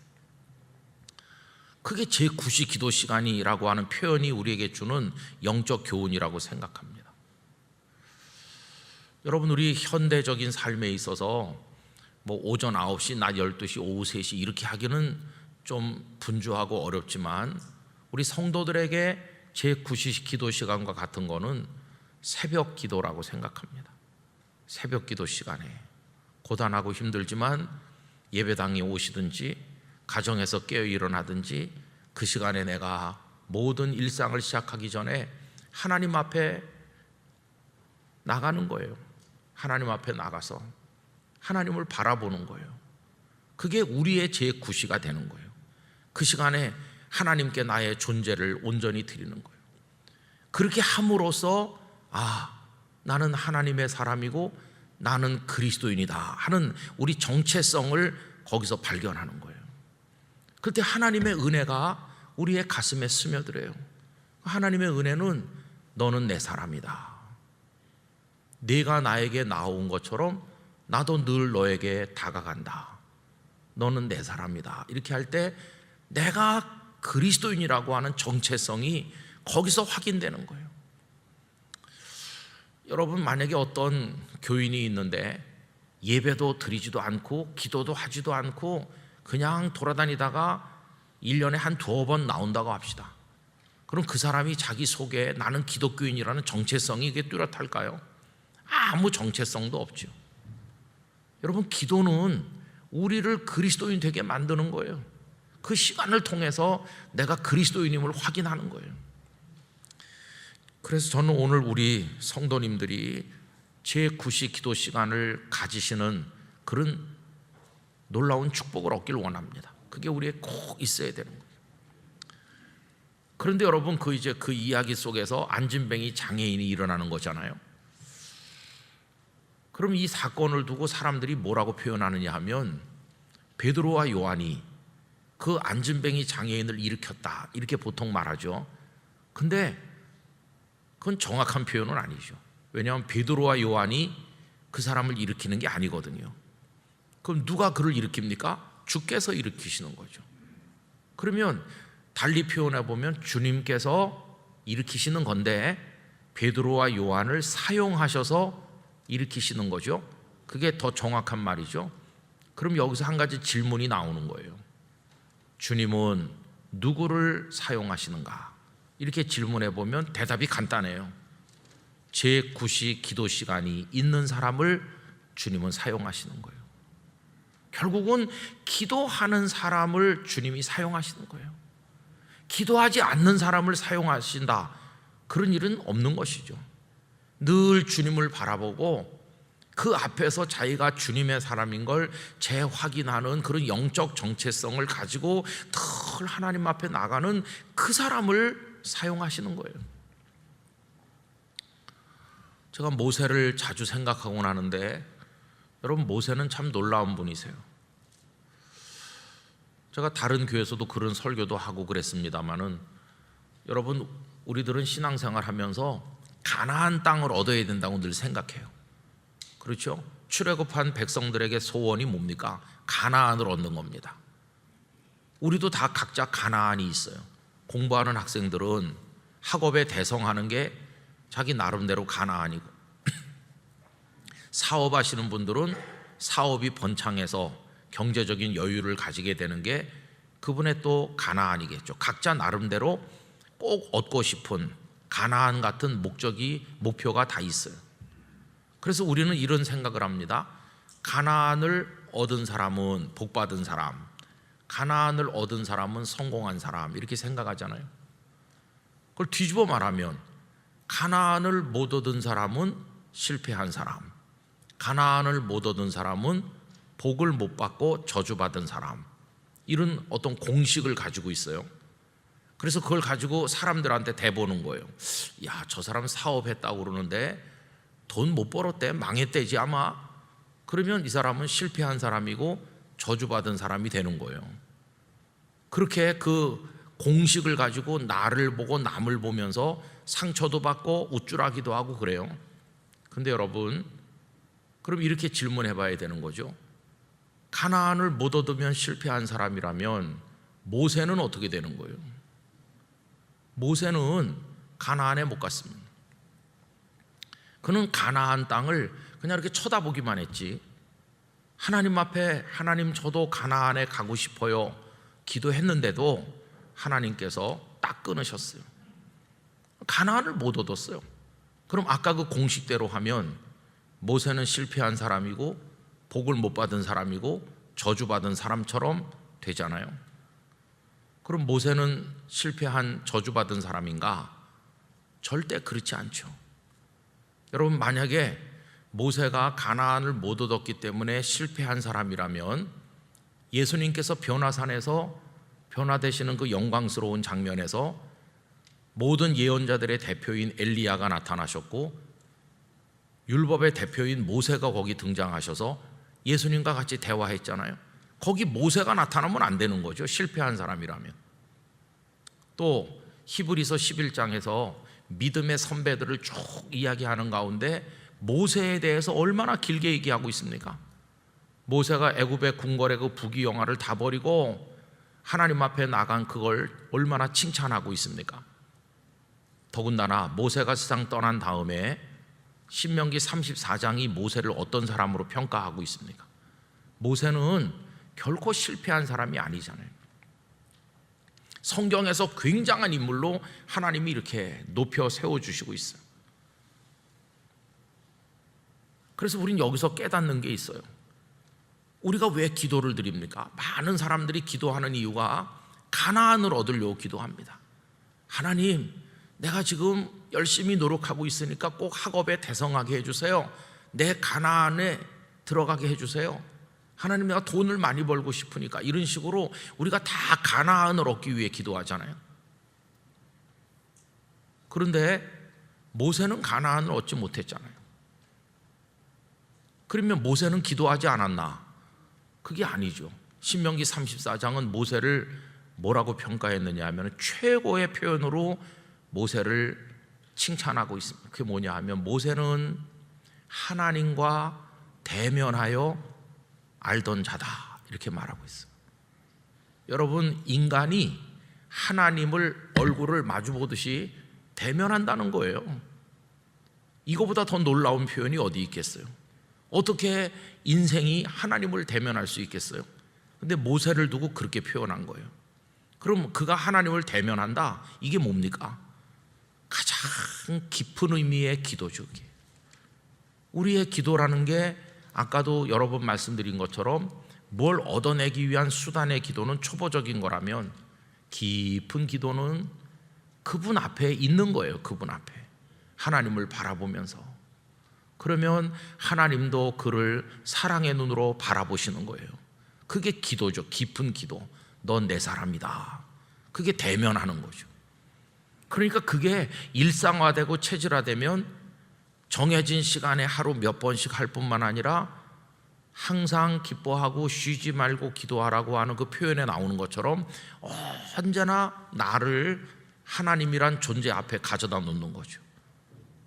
그게 제9시 기도 시간이라고 하는 표현이 우리에게 주는 영적 교훈이라고 생각합니다. 여러분, 우리 현대적인 삶에 있어서 뭐 오전 9시, 낮 12시, 오후 3시 이렇게 하기는 좀 분주하고 어렵지만 우리 성도들에게 제9시 기도 시간과 같은 거는 새벽 기도라고 생각합니다. 새벽 기도 시간에 고단하고 힘들지만 예배당에 오시든지 가정에서 깨어 일어나든지 그 시간에 내가 모든 일상을 시작하기 전에 하나님 앞에 나가는 거예요. 하나님 앞에 나가서 하나님을 바라보는 거예요. 그게 우리의 제9시가 되는 거예요. 그 시간에 하나님께 나의 존재를 온전히 드리는 거예요. 그렇게 함으로써 나는 하나님의 사람이고 나는 그리스도인이다 하는 우리 정체성을 거기서 발견하는 거예요. 그때 하나님의 은혜가 우리의 가슴에 스며들어요. 하나님의 은혜는 너는 내 사람이다. 네가 나에게 나온 것처럼 나도 늘 너에게 다가간다. 너는 내 사람이다. 이렇게 할 때 내가 그리스도인이라고 하는 정체성이 거기서 확인되는 거예요. 여러분, 만약에 어떤 교인이 있는데 예배도 드리지도 않고 기도도 하지도 않고 그냥 돌아다니다가 1년에 한 2번 나온다고 합시다. 그럼 그 사람이 자기 속에 나는 기독교인이라는 정체성이 이게 뚜렷할까요? 아무 정체성도 없죠. 여러분, 기도는 우리를 그리스도인 되게 만드는 거예요. 그 시간을 통해서 내가 그리스도인임을 확인하는 거예요. 그래서 저는 오늘 우리 성도님들이 제9시 기도 시간을 가지시는 그런 놀라운 축복을 얻기를 원합니다. 그게 우리에 꼭 있어야 되는 거예요. 그런데 여러분, 그 이야기 속에서 안진뱅이 장애인이 일어나는 거잖아요. 그럼 이 사건을 두고 사람들이 뭐라고 표현하느냐 하면 베드로와 요한이 그 안진뱅이 장애인을 일으켰다 이렇게 보통 말하죠. 근데 그건 정확한 표현은 아니죠. 왜냐하면 베드로와 요한이 그 사람을 일으키는 게 아니거든요. 그럼 누가 그를 일으킵니까? 주께서 일으키시는 거죠. 그러면 달리 표현해 보면 주님께서 일으키시는 건데 베드로와 요한을 사용하셔서 일으키시는 거죠. 그게 더 정확한 말이죠. 그럼 여기서 한 가지 질문이 나오는 거예요. 주님은 누구를 사용하시는가? 이렇게 질문해 보면 대답이 간단해요. 제9시 기도 시간이 있는 사람을 주님은 사용하시는 거예요. 결국은 기도하는 사람을 주님이 사용하시는 거예요. 기도하지 않는 사람을 사용하신다, 그런 일은 없는 것이죠. 늘 주님을 바라보고 그 앞에서 자기가 주님의 사람인 걸 재확인하는 그런 영적 정체성을 가지고 늘 하나님 앞에 나가는 그 사람을 사용하시는 거예요. 제가 모세를 자주 생각하곤 하는데 여러분, 모세는 참 놀라운 분이세요. 제가 다른 교회에서도 그런 설교도 하고 그랬습니다마는 여러분, 우리들은 신앙생활 하면서 가나안 땅을 얻어야 된다고 늘 생각해요. 그렇죠? 출애굽한 백성들에게 소원이 뭡니까? 가나안을 얻는 겁니다. 우리도 다 각자 가나안이 있어요. 공부하는 학생들은 학업에 대성하는 게 자기 나름대로 가나안이고 사업하시는 분들은 사업이 번창해서 경제적인 여유를 가지게 되는 게 그분의 또 가나안이겠죠. 각자 나름대로 꼭 얻고 싶은 가나안 같은 목표가 다 있어요. 그래서 우리는 이런 생각을 합니다. 가나안을 얻은 사람은 복받은 사람, 가나안을 얻은 사람은 성공한 사람, 이렇게 생각하잖아요. 그걸 뒤집어 말하면 가나안을 못 얻은 사람은 실패한 사람, 가나안을 못 얻은 사람은 복을 못 받고 저주받은 사람, 이런 어떤 공식을 가지고 있어요. 그래서 그걸 가지고 사람들한테 대보는 거예요. 야, 저 사람 사업했다고 그러는데 돈 못 벌었대, 망했대지 아마. 그러면 이 사람은 실패한 사람이고 저주받은 사람이 되는 거예요. 그렇게 그 공식을 가지고 나를 보고 남을 보면서 상처도 받고 우쭐하기도 하고 그래요. 근데 여러분, 그럼 이렇게 질문해 봐야 되는 거죠. 가나안을 못 얻으면 실패한 사람이라면 모세는 어떻게 되는 거예요? 모세는 가나안에 못 갔습니다. 그는 가나안 땅을 그냥 이렇게 쳐다보기만 했지, 하나님 앞에 하나님 저도 가나안에 가고 싶어요 기도했는데도 하나님께서 딱 끊으셨어요. 가나안을 못 얻었어요. 그럼 아까 그 공식대로 하면 모세는 실패한 사람이고 복을 못 받은 사람이고 저주받은 사람처럼 되잖아요. 그럼 모세는 실패한 저주받은 사람인가? 절대 그렇지 않죠. 여러분, 만약에 모세가 가나안을 못 얻었기 때문에 실패한 사람이라면 예수님께서 변화산에서 변화되시는 그 영광스러운 장면에서 모든 예언자들의 대표인 엘리야가 나타나셨고 율법의 대표인 모세가 거기 등장하셔서 예수님과 같이 대화했잖아요. 거기 모세가 나타나면 안 되는 거죠, 실패한 사람이라면. 또 히브리서 11장에서 믿음의 선배들을 쭉 이야기하는 가운데 모세에 대해서 얼마나 길게 얘기하고 있습니까? 모세가 애굽의 궁궐의 그 부귀영화를 다 버리고 하나님 앞에 나간 그걸 얼마나 칭찬하고 있습니까? 더군다나 모세가 세상 떠난 다음에 신명기 34장이 모세를 어떤 사람으로 평가하고 있습니까? 모세는 결코 실패한 사람이 아니잖아요. 성경에서 굉장한 인물로 하나님이 이렇게 높여 세워주시고 있어요. 그래서 우린 여기서 깨닫는 게 있어요. 우리가 왜 기도를 드립니까? 많은 사람들이 기도하는 이유가 가나안을 얻으려고 기도합니다. 하나님, 내가 지금 열심히 노력하고 있으니까 꼭 학업에 대성하게 해주세요. 내 가나안에 들어가게 해주세요. 하나님, 내가 돈을 많이 벌고 싶으니까. 이런 식으로 우리가 다 가나안을 얻기 위해 기도하잖아요. 그런데 모세는 가나안을 얻지 못했잖아요. 그러면 모세는 기도하지 않았나? 그게 아니죠. 신명기 34장은 모세를 뭐라고 평가했느냐 하면 최고의 표현으로 모세를 칭찬하고 있습니다. 그게 뭐냐 하면 모세는 하나님과 대면하여 알던 자다, 이렇게 말하고 있어요. 여러분, 인간이 하나님을 얼굴을 마주 보듯이 대면한다는 거예요. 이거보다 더 놀라운 표현이 어디 있겠어요? 어떻게 인생이 하나님을 대면할 수 있겠어요? 근데 모세를 두고 그렇게 표현한 거예요. 그럼 그가 하나님을 대면한다, 이게 뭡니까? 가장 깊은 의미의 기도죠. 우리의 기도라는 게 아까도 여러 번 말씀드린 것처럼 뭘 얻어내기 위한 수단의 기도는 초보적인 거라면 깊은 기도는 그분 앞에 있는 거예요. 그분 앞에 하나님을 바라보면서. 그러면 하나님도 그를 사랑의 눈으로 바라보시는 거예요. 그게 기도죠. 깊은 기도. 넌 내 사람이다. 그게 대면하는 거죠. 그러니까 그게 일상화되고 체질화되면 정해진 시간에 하루 몇 번씩 할 뿐만 아니라 항상 기뻐하고 쉬지 말고 기도하라고 하는 그 표현에 나오는 것처럼 언제나 나를 하나님이란 존재 앞에 가져다 놓는 거죠.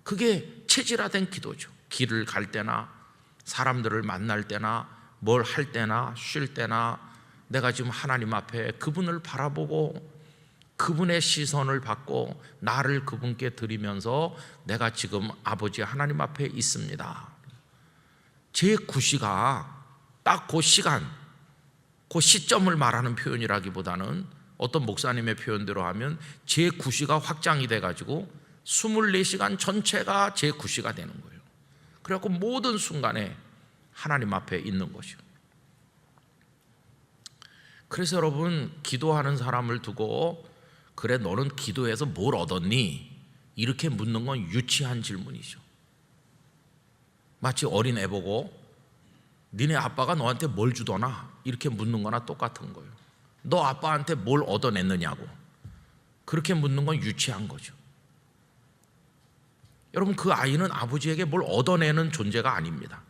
그게 체질화된 기도죠. 길을 갈 때나 사람들을 만날 때나 뭘 할 때나 쉴 때나 내가 지금 하나님 앞에 그분을 바라보고 그분의 시선을 받고 나를 그분께 드리면서 내가 지금 아버지 하나님 앞에 있습니다. 제 구시가 딱 그 시간, 그 시점을 말하는 표현이라기보다는 어떤 목사님의 표현대로 하면 제 구시가 확장이 돼가지고 24시간 전체가 제 구시가 되는 거예요. 그래갖고 모든 순간에 하나님 앞에 있는 거죠. 그래서 여러분, 기도하는 사람을 두고 그래 너는 기도해서 뭘 얻었니? 이렇게 묻는 건 유치한 질문이죠. 마치 어린 애 보고 니네 아빠가 너한테 뭘 주더나 이렇게 묻는 거나 똑같은 거예요. 너 아빠한테 뭘 얻어냈느냐고 그렇게 묻는 건 유치한 거죠. 여러분, 그 아이는 아버지에게 뭘 얻어내는 존재가 아닙니다.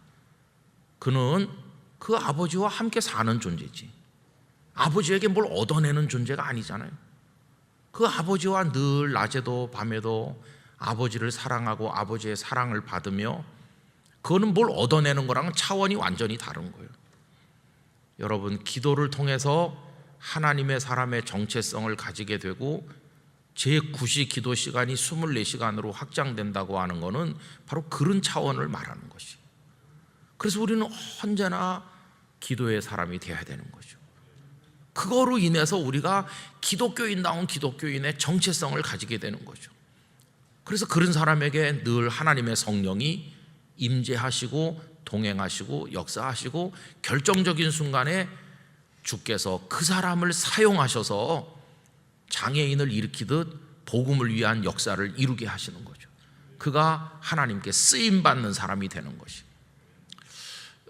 그는 그 아버지와 함께 사는 존재지, 아버지에게 뭘 얻어내는 존재가 아니잖아요. 그 아버지와 늘 낮에도 밤에도 아버지를 사랑하고 아버지의 사랑을 받으며, 그거는 뭘 얻어내는 거랑은 차원이 완전히 다른 거예요. 여러분, 기도를 통해서 하나님의 사람의 정체성을 가지게 되고 제9시 기도 시간이 24시간으로 확장된다고 하는 것은 바로 그런 차원을 말하는 것이에요. 그래서 우리는 언제나 기도의 사람이 되어야 되는 거죠. 그거로 인해서 우리가 기독교인다운 기독교인의 정체성을 가지게 되는 거죠. 그래서 그런 사람에게 늘 하나님의 성령이 임재하시고 동행하시고 역사하시고 결정적인 순간에 주께서 그 사람을 사용하셔서 장애인을 일으키듯 복음을 위한 역사를 이루게 하시는 거죠. 그가 하나님께 쓰임받는 사람이 되는 것이.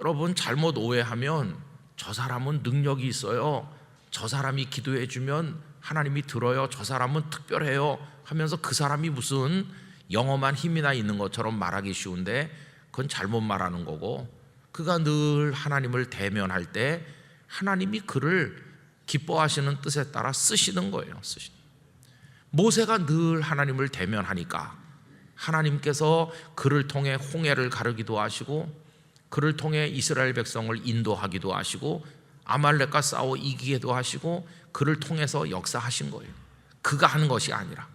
여러분, 잘못 오해하면 저 사람은 능력이 있어요, 저 사람이 기도해 주면 하나님이 들어요, 저 사람은 특별해요 하면서 그 사람이 무슨 영험한 힘이나 있는 것처럼 말하기 쉬운데 그건 잘못 말하는 거고, 그가 늘 하나님을 대면할 때 하나님이 그를 기뻐하시는 뜻에 따라 쓰시는 거예요. 모세가 늘 하나님을 대면하니까 하나님께서 그를 통해 홍해를 가르기도 하시고 그를 통해 이스라엘 백성을 인도하기도 하시고 아말렉과 싸워 이기게도 하시고 그를 통해서 역사하신 거예요. 그가 하는 것이 아니라.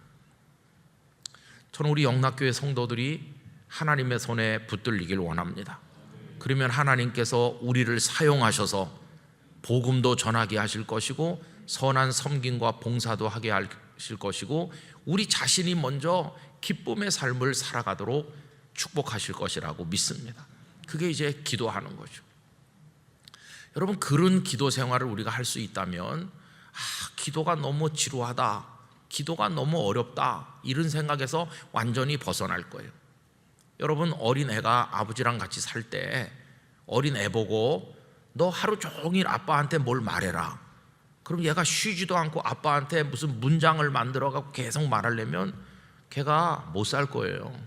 저는 우리 영락교회 성도들이 하나님의 손에 붙들리길 원합니다. 그러면 하나님께서 우리를 사용하셔서 복음도 전하게 하실 것이고 선한 섬김과 봉사도 하게 하실 것이고 우리 자신이 먼저 기쁨의 삶을 살아가도록 축복하실 것이라고 믿습니다. 그게 이제 기도하는 거죠. 여러분, 그런 기도 생활을 우리가 할 수 있다면 기도가 너무 지루하다, 기도가 너무 어렵다 이런 생각에서 완전히 벗어날 거예요. 여러분, 어린애가 아버지랑 같이 살 때 어린애 보고 너 하루 종일 아빠한테 뭘 말해라, 그럼 얘가 쉬지도 않고 아빠한테 무슨 문장을 만들어갖고 계속 말하려면 걔가 못 살 거예요.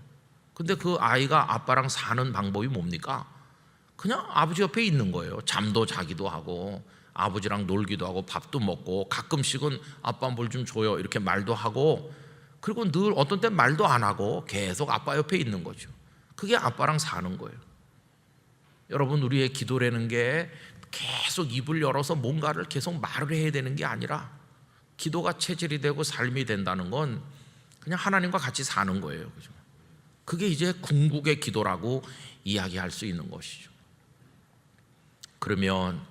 근데 그 아이가 아빠랑 사는 방법이 뭡니까? 그냥 아버지 옆에 있는 거예요. 잠도 자기도 하고 아버지랑 놀기도 하고 밥도 먹고 가끔씩은 아빠 뭘 좀 줘요 이렇게 말도 하고, 그리고 늘 어떤 때 말도 안 하고 계속 아빠 옆에 있는 거죠. 그게 아빠랑 사는 거예요. 여러분, 우리의 기도라는 게 계속 입을 열어서 뭔가를 계속 말을 해야 되는 게 아니라 기도가 체질이 되고 삶이 된다는 건 그냥 하나님과 같이 사는 거예요. 그죠? 그게 이제 궁극의 기도라고 이야기할 수 있는 것이죠. 그러면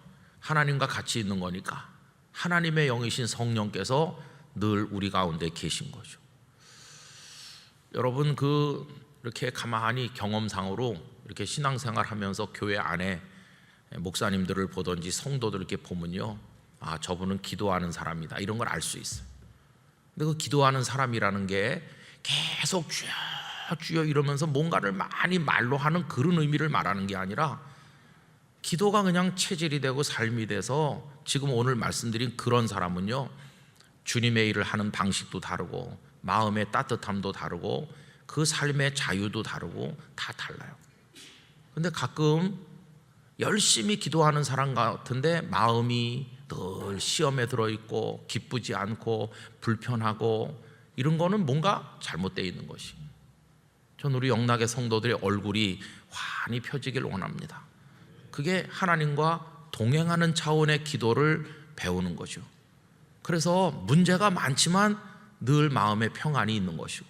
하나님과 같이 있는 거니까 하나님의 영이신 성령께서 늘 우리 가운데 계신 거죠. 여러분, 이렇게 가만히 경험상으로 이렇게 신앙생활 하면서 교회 안에 목사님들을 보든지 성도들 이렇게 보면요, 저분은 기도하는 사람이다 이런 걸 알 수 있어요. 근데 그 기도하는 사람이라는 게 계속 주여 주여 이러면서 뭔가를 많이 말로 하는 그런 의미를 말하는 게 아니라 기도가 그냥 체질이 되고 삶이 돼서 지금 오늘 말씀드린 그런 사람은요, 주님의 일을 하는 방식도 다르고 마음의 따뜻함도 다르고 그 삶의 자유도 다르고 다 달라요. 근데 가끔 열심히 기도하는 사람 같은데 마음이 늘 시험에 들어있고 기쁘지 않고 불편하고 이런 거는 뭔가 잘못되어 있는 것이. 전 우리 영락의 성도들의 얼굴이 환히 펴지길 원합니다. 그게 하나님과 동행하는 차원의 기도를 배우는 거죠. 그래서 문제가 많지만 늘 마음에 평안이 있는 것이고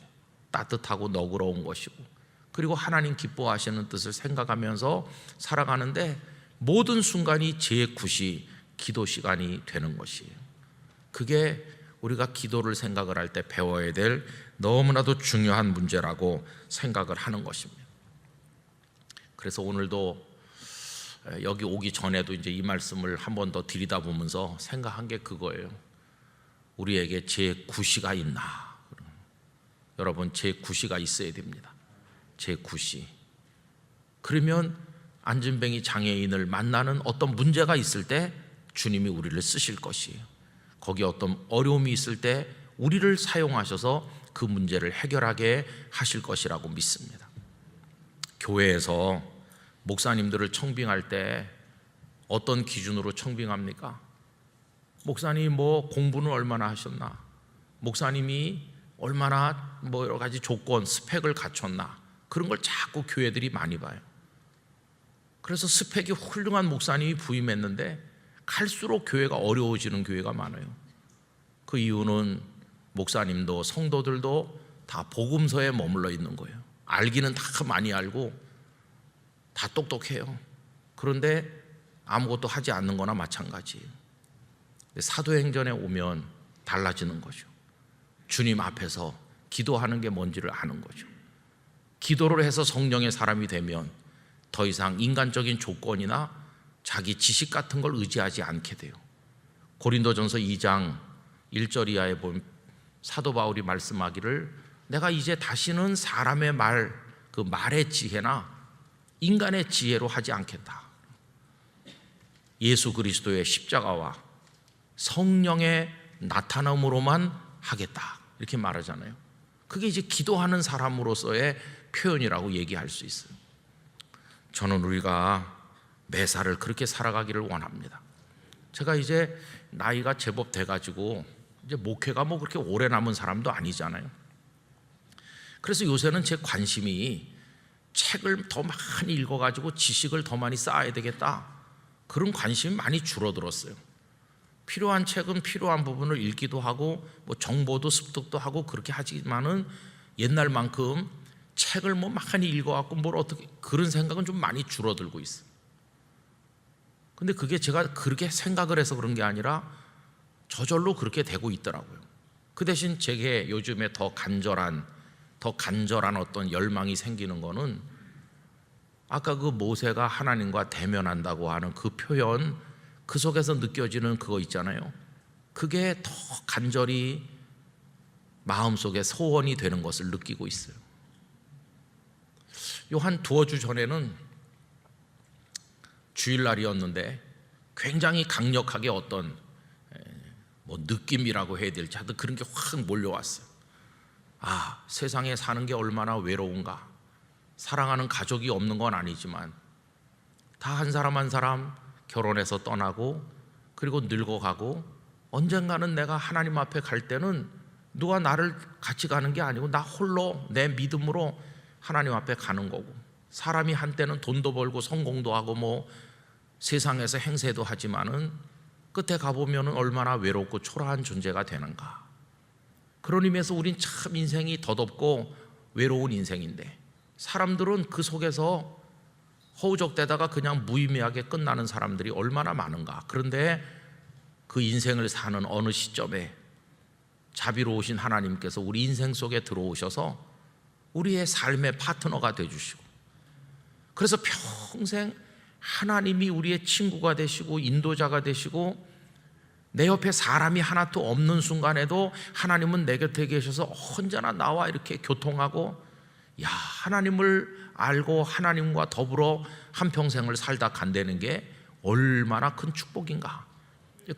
따뜻하고 너그러운 것이고 그리고 하나님 기뻐하시는 뜻을 생각하면서 살아가는데 모든 순간이 제9시 기도 시간이 되는 것이에요. 그게 우리가 기도를 생각을 할 때 배워야 될 너무나도 중요한 문제라고 생각을 하는 것입니다. 그래서 오늘도 여기 오기 전에도 이제 이 말씀을 한 번 더 들여다보면서 생각한 게 그거예요. 우리에게 제9시가 있나? 여러분, 제9시가 있어야 됩니다. 제9시. 그러면 안진뱅이 장애인을 만나는 어떤 문제가 있을 때 주님이 우리를 쓰실 것이에요. 거기에 어떤 어려움이 있을 때 우리를 사용하셔서 그 문제를 해결하게 하실 것이라고 믿습니다. 교회에서 목사님들을 청빙할 때 어떤 기준으로 청빙합니까? 목사님 뭐 공부는 얼마나 하셨나? 목사님이 얼마나 뭐 여러 가지 조건, 스펙을 갖췄나? 그런 걸 자꾸 교회들이 많이 봐요. 그래서 스펙이 훌륭한 목사님이 부임했는데 갈수록 교회가 어려워지는 교회가 많아요. 그 이유는 목사님도 성도들도 다 복음서에 머물러 있는 거예요. 알기는 다 많이 알고 다 똑똑해요. 그런데 아무것도 하지 않는 거나 마찬가지예요. 사도행전에 오면 달라지는 거죠. 주님 앞에서 기도하는 게 뭔지를 아는 거죠. 기도를 해서 성령의 사람이 되면 더 이상 인간적인 조건이나 자기 지식 같은 걸 의지하지 않게 돼요. 고린도전서 2장 1절 이하에 보면 사도 바울이 말씀하기를 내가 이제 다시는 사람의 말, 그 말의 지혜나 인간의 지혜로 하지 않겠다. 예수 그리스도의 십자가와 성령의 나타남으로만 하겠다. 이렇게 말하잖아요. 그게 이제 기도하는 사람으로서의 표현이라고 얘기할 수 있어요. 저는 우리가 매사를 그렇게 살아가기를 원합니다. 제가 이제 나이가 제법 돼가지고 이제 목회가 뭐 그렇게 오래 남은 사람도 아니잖아요. 그래서 요새는 제 관심이 책을 더 많이 읽어가지고 지식을 더 많이 쌓아야 되겠다, 그런 관심이 많이 줄어들었어요. 필요한 책은 필요한 부분을 읽기도 하고 뭐 정보도 습득도 하고 그렇게 하지만은 옛날만큼 책을 뭐 많이 읽어갖고 뭘 어떻게, 그런 생각은 좀 많이 줄어들고 있어요. 근데 그게 제가 그렇게 생각을 해서 그런 게 아니라 저절로 그렇게 되고 있더라고요. 그 대신 제게 요즘에 더 간절한 어떤 열망이 생기는 거는 아까 그 모세가 하나님과 대면한다고 하는 그 표현, 그 속에서 느껴지는 그거 있잖아요. 그게 더 간절히 마음속에 소원이 되는 것을 느끼고 있어요. 요 한 두어 주 전에는 주일날이었는데 굉장히 강력하게 어떤 뭐 느낌이라고 해야 될지 하여튼 그런 게 확 몰려왔어요. 아, 세상에 사는 게 얼마나 외로운가. 사랑하는 가족이 없는 건 아니지만 다 한 사람 한 사람 결혼해서 떠나고 그리고 늙어가고 언젠가는 내가 하나님 앞에 갈 때는 누가 나를 같이 가는 게 아니고 나 홀로 내 믿음으로 하나님 앞에 가는 거고, 사람이 한때는 돈도 벌고 성공도 하고 뭐 세상에서 행세도 하지만은 끝에 가보면 얼마나 외롭고 초라한 존재가 되는가. 그런 의미에서 우린 참 인생이 덧없고 외로운 인생인데 사람들은 그 속에서 허우적대다가 그냥 무의미하게 끝나는 사람들이 얼마나 많은가. 그런데 그 인생을 사는 어느 시점에 자비로우신 하나님께서 우리 인생 속에 들어오셔서 우리의 삶의 파트너가 되주시고, 그래서 평생 하나님이 우리의 친구가 되시고 인도자가 되시고 내 옆에 사람이 하나도 없는 순간에도 하나님은 내 곁에 계셔서 언제나 나와 이렇게 교통하고, 야, 하나님을 알고 하나님과 더불어 한평생을 살다 간다는 게 얼마나 큰 축복인가.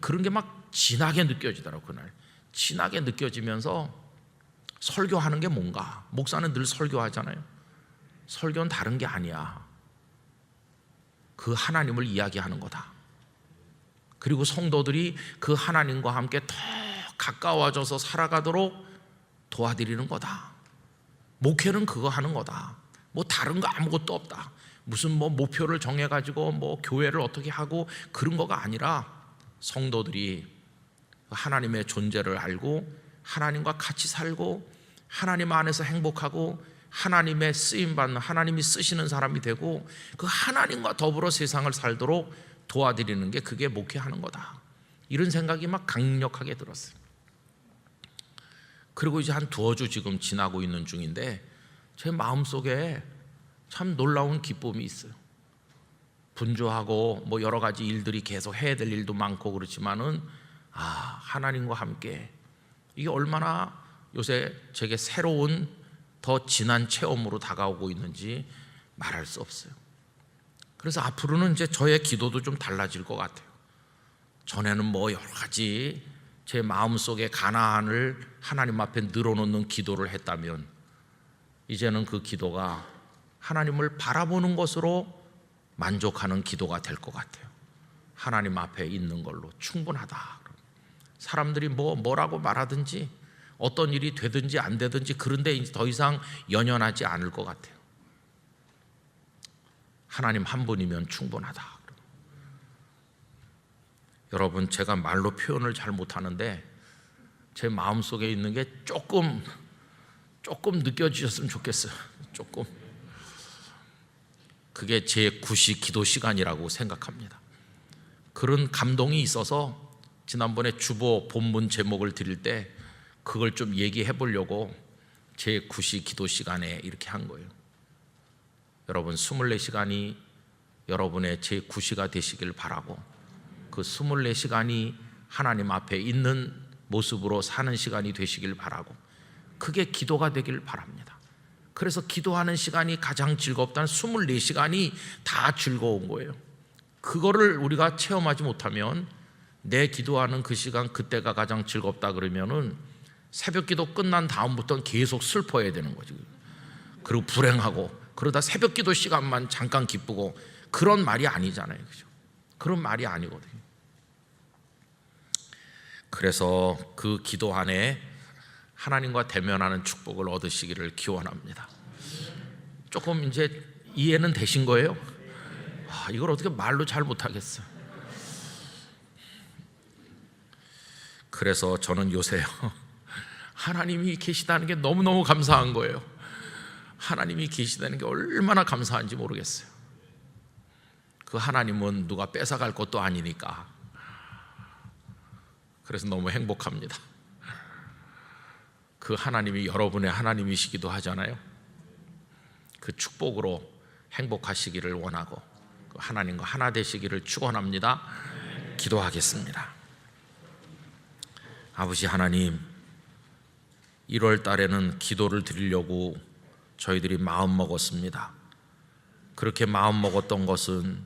그런 게 막 진하게 느껴지더라고요. 그날 진하게 느껴지면서 설교하는 게 뭔가, 목사는 늘 설교하잖아요. 설교는 다른 게 아니야. 그 하나님을 이야기하는 거다. 그리고 성도들이 그 하나님과 함께 더 가까워져서 살아가도록 도와드리는 거다. 목회는 그거 하는 거다. 뭐 다른 거 아무것도 없다. 무슨 뭐 목표를 정해가지고 뭐 교회를 어떻게 하고 그런 거가 아니라 성도들이 하나님의 존재를 알고 하나님과 같이 살고 하나님 안에서 행복하고 하나님의 쓰임받는, 하나님이 쓰시는 사람이 되고 그 하나님과 더불어 세상을 살도록 도와드리는 게 그게 목회하는 거다. 이런 생각이 막 강력하게 들었어요. 그리고 이제 한 두어 주 지금 지나고 있는 중인데 제 마음속에 참 놀라운 기쁨이 있어요. 분주하고 뭐 여러 가지 일들이 계속 해야 될 일도 많고 그렇지만은 하나님과 함께, 이게 얼마나 요새 제게 새로운 더 진한 체험으로 다가오고 있는지 말할 수 없어요. 그래서 앞으로는 이제 저의 기도도 좀 달라질 것 같아요. 전에는 뭐 여러 가지 제 마음속의 가난을 하나님 앞에 늘어놓는 기도를 했다면, 이제는 그 기도가 하나님을 바라보는 것으로 만족하는 기도가 될 것 같아요. 하나님 앞에 있는 걸로 충분하다. 사람들이 뭐라고 말하든지 어떤 일이 되든지 안 되든지 그런데 더 이상 연연하지 않을 것 같아요. 하나님 한 분이면 충분하다. 여러분, 제가 말로 표현을 잘 못하는데 제 마음속에 있는 게 조금 느껴지셨으면 좋겠어요. 조금. 그게 제 구시 기도 시간이라고 생각합니다. 그런 감동이 있어서 지난번에 주보 본문 제목을 드릴 때 그걸 좀 얘기해 보려고 제 구시 기도 시간에 이렇게 한 거예요. 여러분, 24시간이 여러분의 제 구시가 되시길 바라고, 그 24시간이 하나님 앞에 있는 모습으로 사는 시간이 되시길 바라고, 그게 기도가 되길 바랍니다. 그래서 기도하는 시간이 가장 즐겁다는 24시간이 다 즐거운 거예요. 그거를 우리가 체험하지 못하면, 내 기도하는 그 시간 그때가 가장 즐겁다 그러면은 새벽 기도 끝난 다음부터는 계속 슬퍼해야 되는 거지. 그리고 불행하고, 그러다 새벽 기도 시간만 잠깐 기쁘고, 그런 말이 아니잖아요. 그죠? 그런 말이 아니거든요. 그래서 그 기도 안에 하나님과 대면하는 축복을 얻으시기를 기원합니다. 조금 이제 이해는 되신 거예요? 이걸 어떻게 말로 잘 못하겠어요. 그래서 저는 요새요, 하나님이 계시다는 게 너무너무 감사한 거예요. 하나님이 계시다는 게 얼마나 감사한지 모르겠어요. 그 하나님은 누가 뺏어갈 것도 아니니까. 그래서 너무 행복합니다. 그 하나님이 여러분의 하나님이시기도 하잖아요. 그 축복으로 행복하시기를 원하고 하나님과 하나 되시기를 축원합니다. 기도하겠습니다. 아버지 하나님, 1월 달에는 기도를 드리려고 저희들이 마음 먹었습니다. 그렇게 마음 먹었던 것은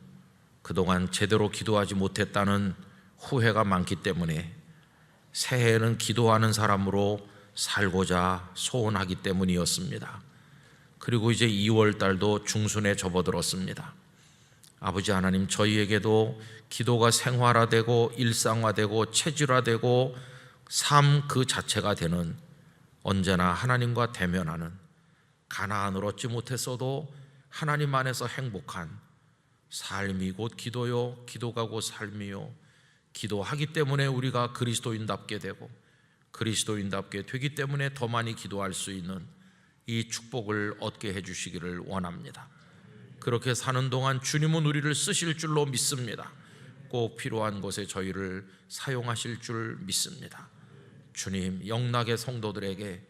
그동안 제대로 기도하지 못했다는 후회가 많기 때문에 새해에는 기도하는 사람으로 살고자 소원하기 때문이었습니다. 그리고 이제 2월 달도 중순에 접어들었습니다. 아버지 하나님, 저희에게도 기도가 생활화되고 일상화되고 체질화되고 삶 그 자체가 되는, 언제나 하나님과 대면하는, 가나안을 얻지 못했어도 하나님 안에서 행복한 삶이 곧 기도요, 기도가 곧 삶이요, 기도하기 때문에 우리가 그리스도인답게 되고 그리스도인답게 되기 때문에 더 많이 기도할 수 있는 이 축복을 얻게 해주시기를 원합니다. 그렇게 사는 동안 주님은 우리를 쓰실 줄로 믿습니다. 꼭 필요한 곳에 저희를 사용하실 줄 믿습니다. 주님, 영락의 성도들에게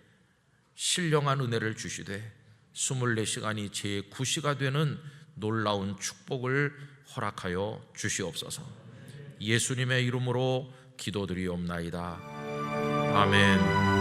신령한 은혜를 주시되 24시간이 제9시가 되는 놀라운 축복을 허락하여 주시옵소서. 예수님의 이름으로 기도드리옵나이다. 아멘.